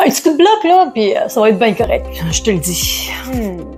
un petit coup de bloc, là, puis ça va être bien correct, je te le dis.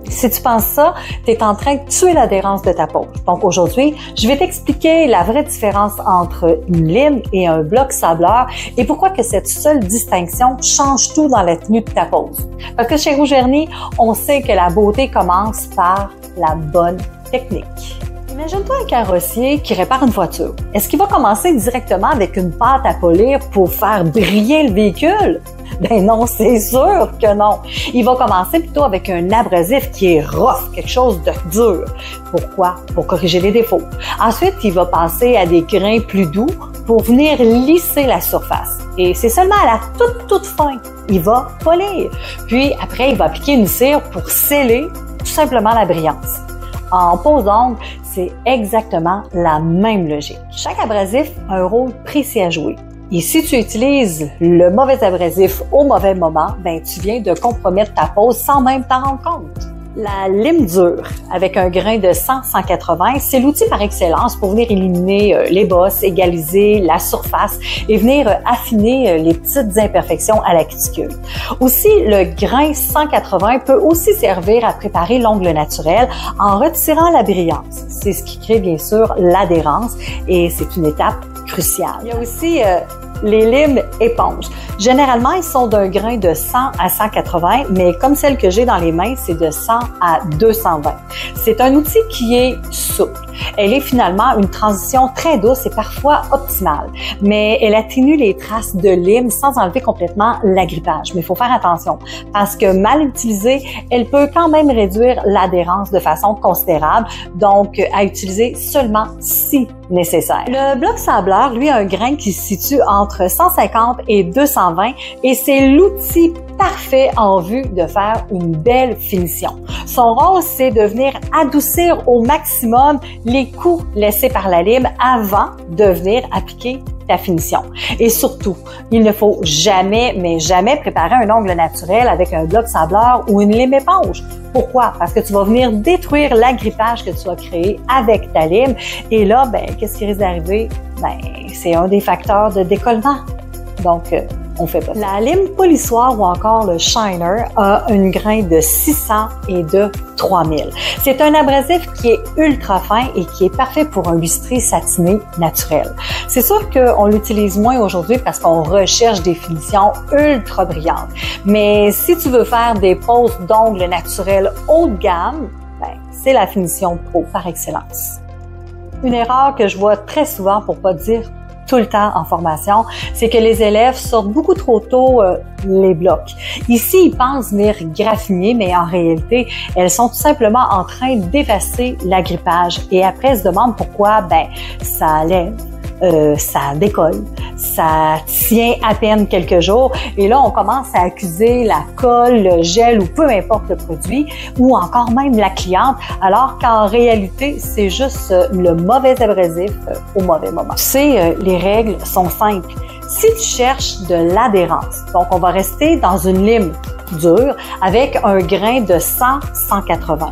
Si tu penses ça, tu es en train de tuer l'adhérence de ta pose. Donc aujourd'hui, je vais t'expliquer la vraie différence entre une lime et un bloc sableur et pourquoi que cette seule distinction change tout dans la tenue de ta pose. Parce que chez Rouge Vernis, on sait que la beauté commence par la bonne technique. Imagine-toi un carrossier qui répare une voiture. Est-ce qu'il va commencer directement avec une pâte à polir pour faire briller le véhicule? Ben non, c'est sûr que non. Il va commencer plutôt avec un abrasif qui est rough, quelque chose de dur. Pourquoi? Pour corriger les défauts. Ensuite, il va passer à des grains plus doux pour venir lisser la surface. Et c'est seulement à la toute fin, il va polir. Puis après, il va appliquer une cire pour sceller tout simplement la brillance. En pose d'ongles, c'est exactement la même logique. Chaque abrasif a un rôle précis à jouer. Et si tu utilises le mauvais abrasif au mauvais moment, ben tu viens de compromettre ta pose sans même t'en rendre compte. La lime dure, avec un grain de 100-180, c'est l'outil par excellence pour venir éliminer les bosses, égaliser la surface et venir affiner les petites imperfections à la cuticule. Aussi, le grain 180 peut aussi servir à préparer l'ongle naturel en retirant la brillance. C'est ce qui crée bien sûr l'adhérence et c'est une étape cruciale. Il y a aussi les limes éponges. Généralement, ils sont d'un grain de 100 à 180, mais comme celle que j'ai dans les mains, c'est de 100 à 220. C'est un outil qui est souple. Elle est finalement une transition très douce et parfois optimale, mais elle atténue les traces de lime sans enlever complètement l'agrippage. Mais il faut faire attention parce que mal utilisée, elle peut quand même réduire l'adhérence de façon considérable, donc à utiliser seulement si nécessaire. Le bloc sableur, lui, a un grain qui se situe entre 150 et 220 et c'est l'outil parfait en vue de faire une belle finition. Son rôle, c'est de venir adoucir au maximum les coups laissés par la lime avant de venir appliquer ta finition. Et surtout, il ne faut jamais, mais jamais préparer un ongle naturel avec un bloc sableur ou une lime éponge. Pourquoi? Parce que tu vas venir détruire l'agrippage que tu as créé avec ta lime. Et là, ben, qu'est-ce qui risque d'arriver? Ben, c'est un des facteurs de décollement. Donc, on fait pas ça. La lime polissoir ou encore le shiner a un grain de 600 et de 3000. C'est un abrasif qui est ultra fin et qui est parfait pour un lustré satiné naturel. C'est sûr qu'on l'utilise moins aujourd'hui parce qu'on recherche des finitions ultra brillantes. Mais si tu veux faire des poses d'ongles naturels haut de gamme, ben, c'est la finition pro par excellence. Une erreur que je vois très souvent, pour pas dire tout le temps en formation, c'est que les élèves sortent beaucoup trop tôt les blocs. Ici, ils pensent venir graffiner, mais en réalité, elles sont tout simplement en train d'effacer l'agrippage. Et après, elles se demandent pourquoi, ben, ça lève, ça décolle, ça tient à peine quelques jours. Et là, on commence à accuser la colle, le gel ou peu importe le produit, ou encore même la cliente, alors qu'en réalité, c'est juste le mauvais abrasif au mauvais moment. Tu sais, les règles sont simples. Si tu cherches de l'adhérence, donc on va rester dans une lime dure avec un grain de 100-180.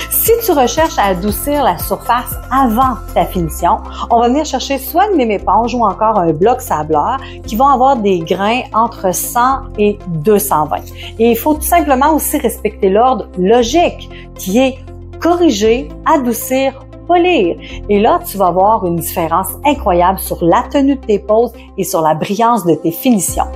Si tu recherches à adoucir la surface avant ta finition, on va venir chercher soit une lime éponge ou encore un bloc sableur qui vont avoir des grains entre 100 et 220. Et il faut tout simplement aussi respecter l'ordre logique qui est corriger, adoucir, polir. Et là, tu vas voir une différence incroyable sur la tenue de tes poses et sur la brillance de tes finitions.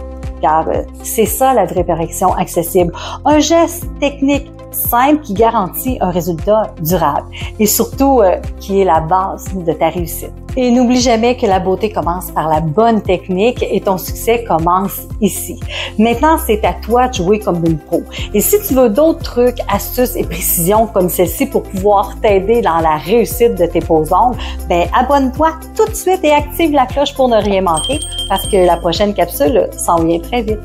Car c'est ça la vraie perfection accessible. Un geste technique simple qui garantit un résultat durable et surtout qui est la base de ta réussite. Et n'oublie jamais que la beauté commence par la bonne technique et ton succès commence ici. Maintenant, c'est à toi de jouer comme une pro. Et si tu veux d'autres trucs, astuces et précisions comme celle-ci pour pouvoir t'aider dans la réussite de tes poses ongles, ben abonne-toi tout de suite et active la cloche pour ne rien manquer parce que la prochaine capsule s'en vient très vite.